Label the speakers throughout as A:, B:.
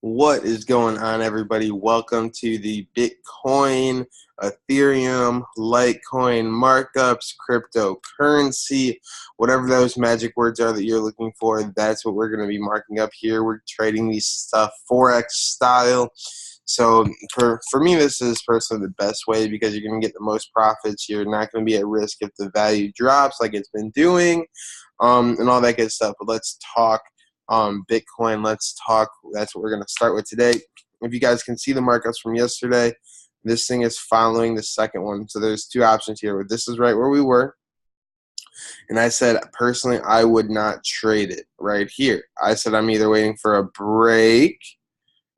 A: What is going on, everybody? Welcome to the Bitcoin, Ethereum, Litecoin, markups, cryptocurrency, whatever those magic words are that you're looking for. That's what we're going to be marking up here. We're trading these stuff Forex style. So for me, this is personally the best way because you're going to get the most profits. You're not going to be at risk if the value drops like it's been doing, and all that good stuff. But let's talk Bitcoin. Let's talk. That's what we're going to start with today. If you guys can see the markups from yesterday, this thing is following the second one. So there's two options here. This is right where we were. And I said, personally, I would not trade it right here. I said I'm either waiting for a break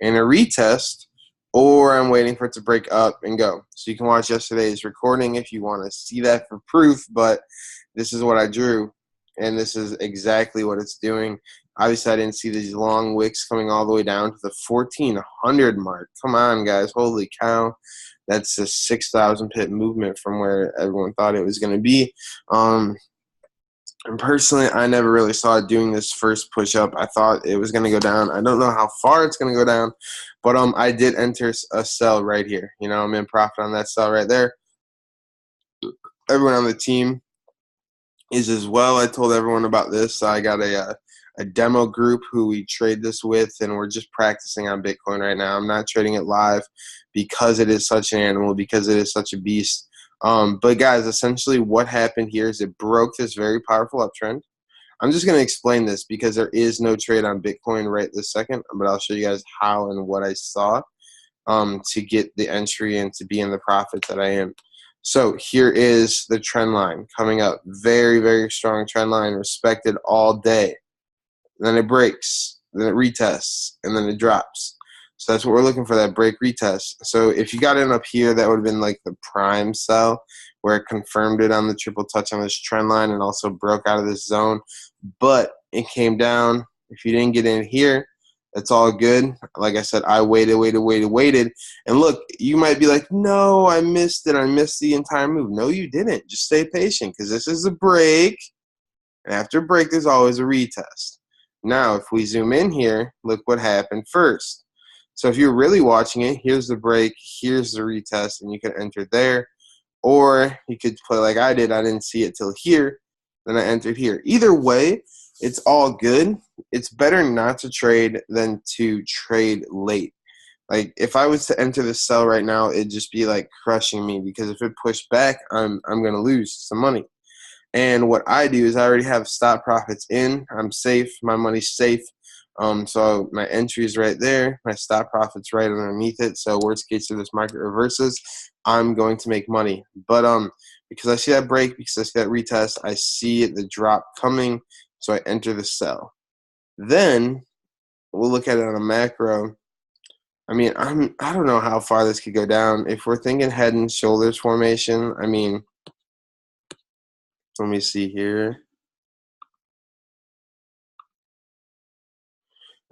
A: and a retest, or I'm waiting for it to break up and go. So you can watch yesterday's recording if you want to see that for proof, but this is what I drew, and this is exactly what it's doing. Obviously, I didn't see these long wicks coming all the way down to the 1,400 mark. Come on, guys. Holy cow. That's a 6,000 pip movement from where everyone thought it was going to be. And personally, I never really saw it doing this first push-up. I thought it was going to go down. I don't know how far it's going to go down, but I did enter a sell right here. You know, I'm in profit on that sell right there. Everyone on the team is as well. I told everyone about this. I got a demo group who we trade this with, and we're just practicing on Bitcoin right now. I'm not trading it live because it is such an animal, because it is such a beast. But guys, essentially what happened here is it broke this very powerful uptrend. I'm just going to explain this because there is no trade on Bitcoin right this second, but I'll show you guys how and what I saw to get the entry and to be in the profits that I am. So here is the trend line coming up. Very, very strong trend line, respected all day. Then it breaks, then it retests, and then it drops. So that's what we're looking for, that break retest. So if you got in up here, that would have been like the prime sell where it confirmed it on the triple touch on this trend line and also broke out of this zone. But it came down. If you didn't get in here, that's all good. Like I said, I waited. And look, you might be like, no, I missed it. I missed the entire move. No, you didn't. Just stay patient because this is a break. And after a break, there's always a retest. Now, if we zoom in here, look what happened first. So if you're really watching it, here's the break, here's the retest, and you can enter there. Or you could play like I did. I didn't see it till here, then I entered here. Either way, it's all good. It's better not to trade than to trade late. Like if I was to enter the sell right now, it'd just be like crushing me because if it pushed back, I'm going to lose some money. And what I do is I already have stop profits in. I'm safe. My money's safe. So my entry is right there. My stop profit's right underneath it. So worst case if this market reverses, I'm going to make money. But because I see that break, because I see that retest, I see the drop coming. So I enter the sell. Then we'll look at it on a macro. I mean, I don't know how far this could go down. If we're thinking head and shoulders formation, I mean, let me see here.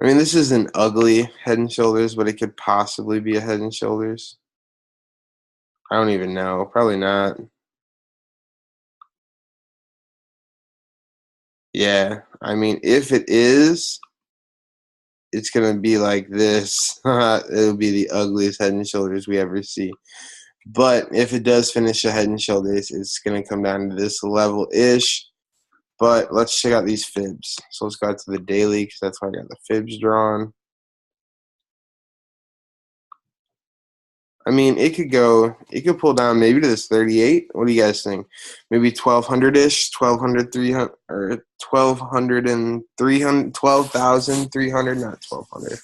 A: I mean, this is an ugly head and shoulders, but it could possibly be a head and shoulders. I don't even know. Probably not. Yeah. I mean, if it is, it's going to be like this. It'll be the ugliest head and shoulders we ever see. But if it does finish a head and shoulders, it's going to come down to this level-ish. But let's check out these fibs. So let's go out to the daily because that's why I got the fibs drawn. I mean, it could pull down maybe to this 38. What do you guys think? Maybe 1,200-ish, 1,200, 300, or 1,200 and 300, 12,300, not 1,200,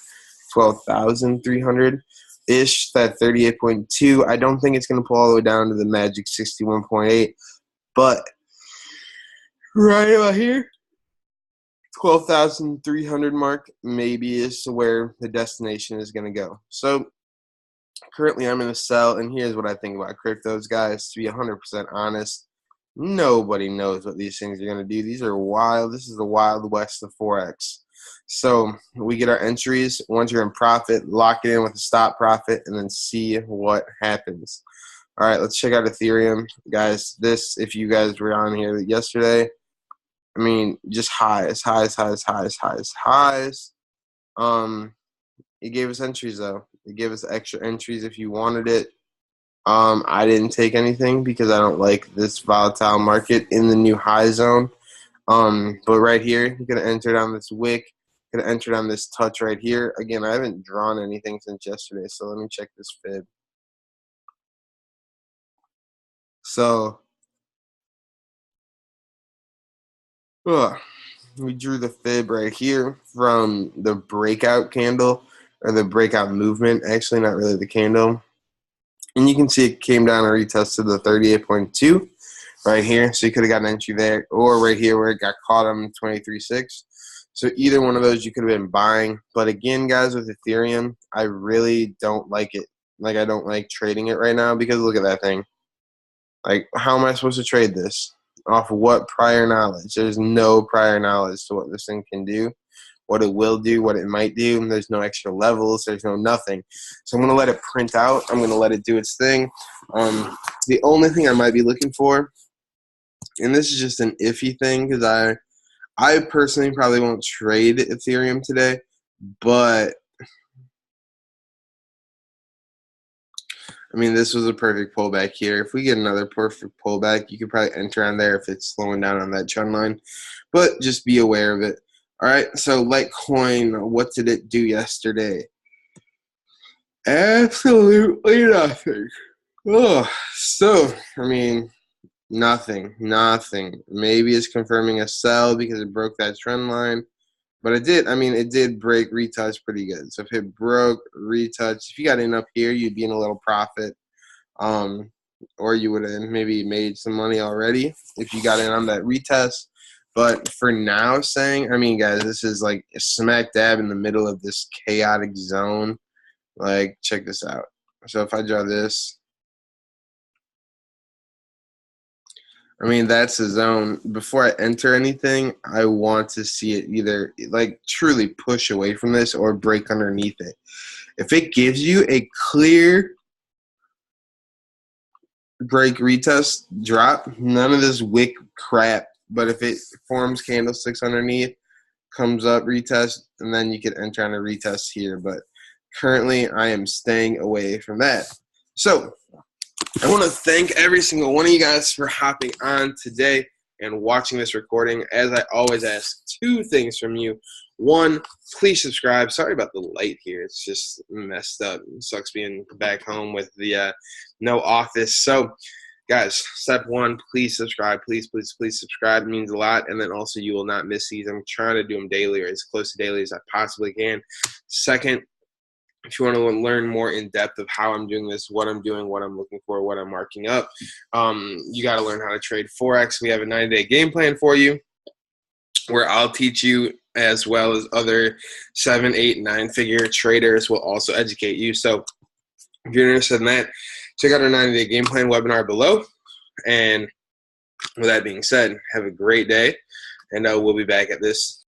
A: 12,300-ish, that 38.2. I don't think it's going to pull all the way down to the magic 61.8, but right about here, 12,300 mark maybe is where the destination is going to go. So currently I'm in a sell, and here's what I think about cryptos, guys. To be 100% honest, nobody knows what these things are going to do. These are wild. This is the wild west of Forex. So we get our entries. Once you're in profit, lock it in with a stop profit, and then see what happens. All right, let's check out Ethereum. Guys, this, if you guys were on here yesterday, I mean, just highs. It gave us entries though. It gave us extra entries if you wanted it. I didn't take anything because I don't like this volatile market in the new high zone. But right here, you could have entered on this wick, could have entered on this touch right here. Again, I haven't drawn anything since yesterday, so let me check this fib. So, we drew the fib right here from the breakout candle, or the breakout movement, actually not really the candle. And you can see it came down and retested the 38.2 right here. So you could have got an entry there, or right here where it got caught on 23.6. So either one of those you could have been buying. But again, guys, with Ethereum, I really don't like it. Like, I don't like trading it right now because look at that thing. Like, how am I supposed to trade this? Off of what prior knowledge? There's no prior knowledge to what this thing can do, what it will do, what it might do. And there's no extra levels. There's no nothing. So I'm going to let it print out. I'm going to let it do its thing. The only thing I might be looking for, and this is just an iffy thing because I personally probably won't trade Ethereum today, but I mean, this was a perfect pullback here. If we get another perfect pullback, you could probably enter on there if it's slowing down on that trend line, but just be aware of it. All right, so Litecoin, what did it do yesterday? Absolutely nothing. Oh, so, I mean, nothing. Maybe it's confirming a sell because it broke that trend line. But it did break, retouch pretty good. So if it broke, retouch, if you got in up here, you'd be in a little profit. Or you would have maybe made some money already if you got in on that retest. But for now, guys, this is like smack dab in the middle of this chaotic zone. Like, check this out. So if I draw this, that's the zone. Before I enter anything, I want to see it either like truly push away from this or break underneath it. If it gives you a clear break, retest, drop, none of this wick crap. But if it forms candlesticks underneath, comes up, retest, and then you can enter on a retest here. But currently, I am staying away from that. So I want to thank every single one of you guys for hopping on today and watching this recording. As I always ask, two things from you. One, please subscribe. Sorry about the light here. It's just messed up. It sucks being back home with the no office. So, guys, step one, please subscribe. Please subscribe. It means a lot. And then also you will not miss these. I'm trying to do them daily or as close to daily as I possibly can. Second, if you want to learn more in depth of how I'm doing this, what I'm doing, what I'm looking for, what I'm marking up, you got to learn how to trade Forex. We have a 90-day game plan for you where I'll teach you, as well as other 7, 8, 9-figure traders will also educate you. So if you're interested in that, check out our 90-day game plan webinar below. And with that being said, have a great day, and we'll be back at this